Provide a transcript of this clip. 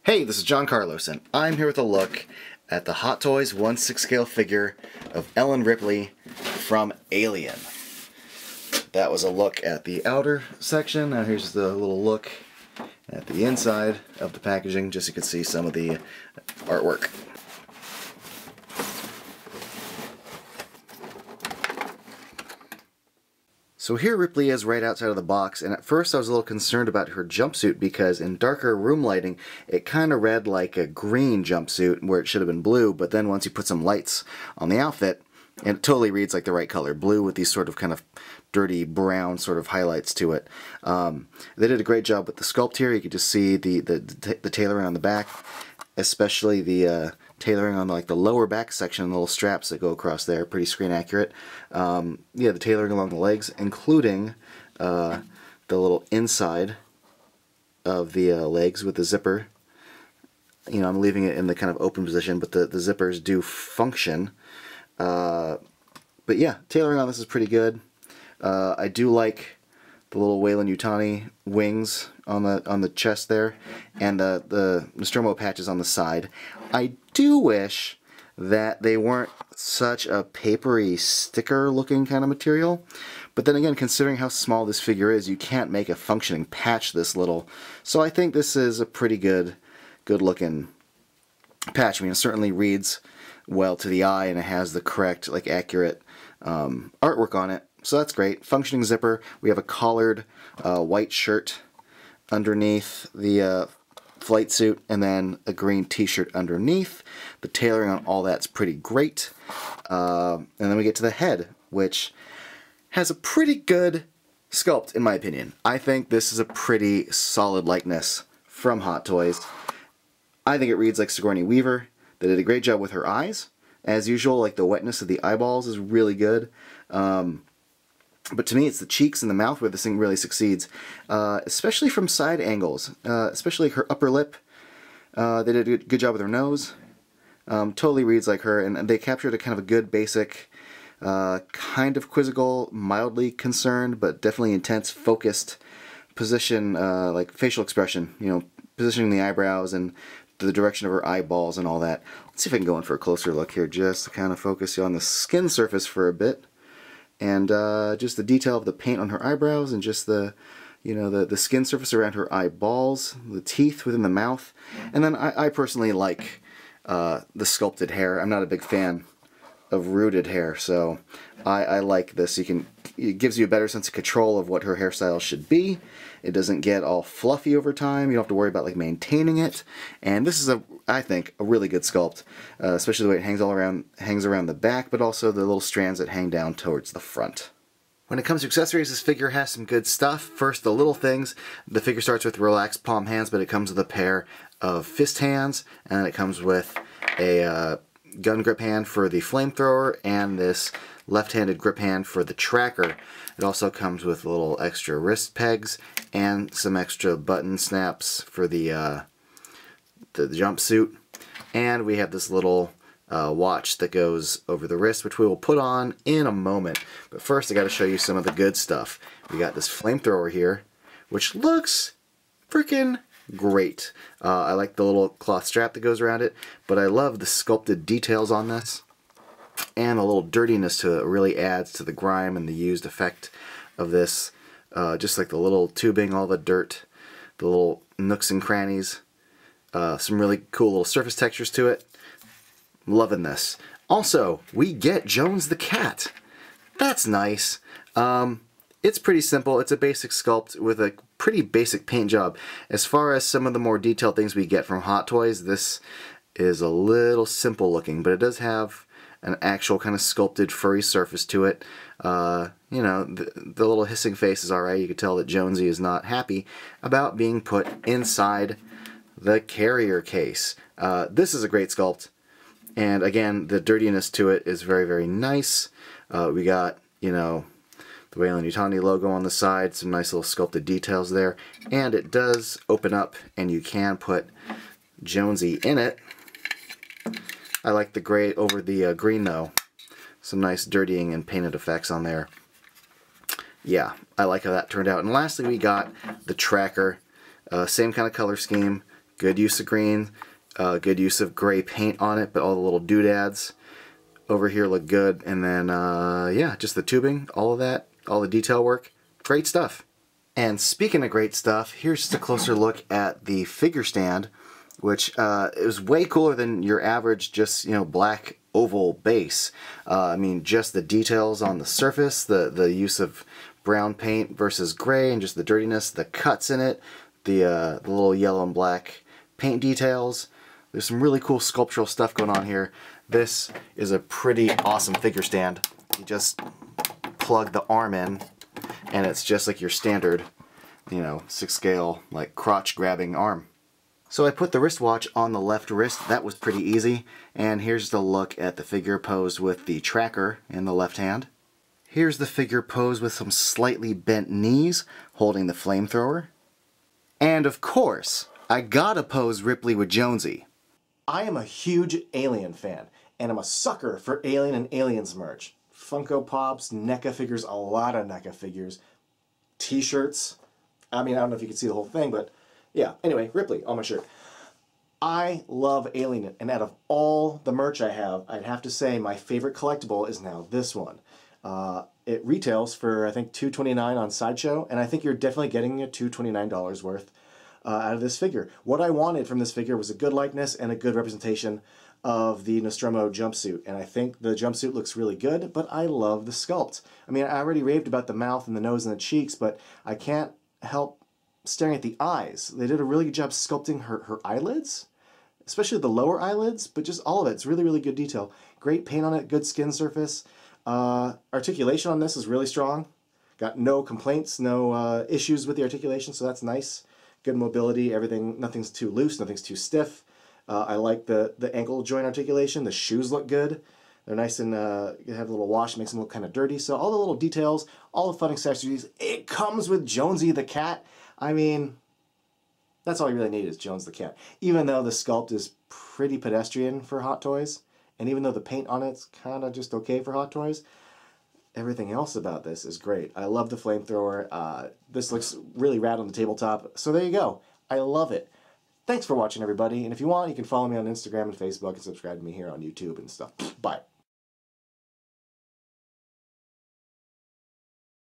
Hey, this is John Carlos, and I'm here with a look at the Hot Toys 1/6 scale figure of Ellen Ripley from Alien. That was a look at the outer section. Now here's the little look at the inside of the packaging, just so you can see some of the artwork. So here Ripley is right outside of the box, and at first I was a little concerned about her jumpsuit because in darker room lighting it kind of read like a green jumpsuit where it should have been blue, but then once you put some lights on the outfit it totally reads like the right color, blue with these sort of kind of dirty brown sort of highlights to it. They did a great job with the sculpt here. You can just see the tailoring on the back, especially the tailoring on like the lower back section, the little straps that go across there, pretty screen accurate. Yeah, the tailoring along the legs, including the little inside of the legs with the zipper. You know, I'm leaving it in the kind of open position, but the zippers do function. But yeah, tailoring on this is pretty good. I do like the little Weyland-Yutani wings on the chest there, and the Nostromo patches on the side. I do wish that they weren't such a papery sticker looking kind of material, but then again, considering how small this figure is, you can't make a functioning patch this little. So I think this is a pretty good looking patch. I mean, it certainly reads well to the eye, and it has the correct, like, accurate artwork on it. So that's great. Functioning zipper. We have a collared white shirt underneath the flight suit, and then a green t-shirt underneath. The tailoring on all that's pretty great. And then we get to the head, which has a pretty good sculpt, in my opinion. I think this is a pretty solid likeness from Hot Toys. I think it reads like Sigourney Weaver. They did a great job with her eyes. As usual, like the wetness of the eyeballs is really good. But to me, it's the cheeks and the mouth where this thing really succeeds, especially from side angles, especially her upper lip. They did a good job with her nose. Totally reads like her, and they captured a kind of a good basic, kind of quizzical, mildly concerned, but definitely intense, focused position, like facial expression, you know, positioning the eyebrows and the direction of her eyeballs and all that. Let's see if I can go in for a closer look here, just to kind of focus you on the skin surface for a bit. And just the detail of the paint on her eyebrows, and just the, you know, the skin surface around her eyeballs, the teeth within the mouth. And then I personally like the sculpted hair. I'm not a big fan of rooted hair, so I like this. It gives you a better sense of control of what her hairstyle should be. It doesn't get all fluffy over time. You don't have to worry about like maintaining it. And this is I think a really good sculpt, especially the way it hangs around the back, but also the little strands that hang down towards the front. When it comes to accessories, this figure has some good stuff. First, the little things. The figure starts with relaxed palm hands, but it comes with a pair of fist hands, and it comes with a gun grip hand for the flamethrower, and this left-handed grip hand for the tracker. It also comes with little extra wrist pegs and some extra button snaps for the jumpsuit. And we have this little watch that goes over the wrist, which we will put on in a moment. But first I got to show you some of the good stuff. We got this flamethrower here, which looks freaking great. I like the little cloth strap that goes around it, but I love the sculpted details on this, and a little dirtiness to it really adds to the grime and the used effect of this. Just like the little tubing, all the dirt, the little nooks and crannies, some really cool little surface textures to it. Loving this. Also, we get Jones the cat. That's nice. It's pretty simple. It's a basic sculpt with a pretty basic paint job. As far as some of the more detailed things we get from Hot Toys, this is a little simple looking, but it does have an actual kind of sculpted furry surface to it. You know, the little hissing face is alright. You can tell that Jonesy is not happy about being put inside the carrier case. This is a great sculpt, and again, the dirtiness to it is very, very nice. We got, you know, the Weyland-Yutani logo on the side, some nice little sculpted details there, and it does open up and you can put Jonesy in it. I like the gray over the green though. Some nice dirtying and painted effects on there. Yeah, I like how that turned out. And lastly, we got the tracker. Same kind of color scheme. Good use of green, good use of gray paint on it, but all the little doodads over here look good. And then, yeah, just the tubing, all of that, all the detail work, great stuff. And speaking of great stuff, here's just a closer look at the figure stand, which is way cooler than your average just, you know, black oval base. I mean, just the details on the surface, the use of brown paint versus gray, and just the dirtiness, the cuts in it, the little yellow and black paint details. There's some really cool sculptural stuff going on here. This is a pretty awesome figure stand. You just plug the arm in, and it's just like your standard, you know, 6 scale, like crotch grabbing arm. So I put the wristwatch on the left wrist. That was pretty easy. And here's the look at the figure posed with the tracker in the left hand. Here's the figure posed with some slightly bent knees, holding the flamethrower. And of course, I gotta pose Ripley with Jonesy. I am a huge Alien fan, and I'm a sucker for Alien and Aliens merch. Funko Pops, NECA figures, a lot of NECA figures, t-shirts. I mean, I don't know if you can see the whole thing, but yeah. Anyway, Ripley on my shirt. I love Alien, and out of all the merch I have, I'd have to say my favorite collectible is now this one. It retails for, I think, $2.29 on Sideshow, and I think you're definitely getting a $229 worth out of this figure. What I wanted from this figure was a good likeness and a good representation of the Nostromo jumpsuit, and I think the jumpsuit looks really good, but I love the sculpt. I mean, I already raved about the mouth and the nose and the cheeks, but I can't help staring at the eyes. They did a really good job sculpting her eyelids, especially the lower eyelids, but just all of it. It's really, really good detail. Great paint on it, good skin surface. Articulation on this is really strong. Got no complaints, no issues with the articulation, so that's nice. Good mobility, everything, nothing's too loose, nothing's too stiff. I like the ankle joint articulation. The shoes look good. They're nice and you have a little wash, makes them look kind of dirty. So all the little details, all the fun accessories. It comes with Jonesy the cat. I mean, that's all you really need is Jones the cat. Even though the sculpt is pretty pedestrian for Hot Toys, and even though the paint on it's kind of just okay for Hot Toys, everything else about this is great. I love the flamethrower. This looks really rad on the tabletop. So there you go. I love it. Thanks for watching, everybody. And if you want, you can follow me on Instagram and Facebook and subscribe to me here on YouTube and stuff. Bye.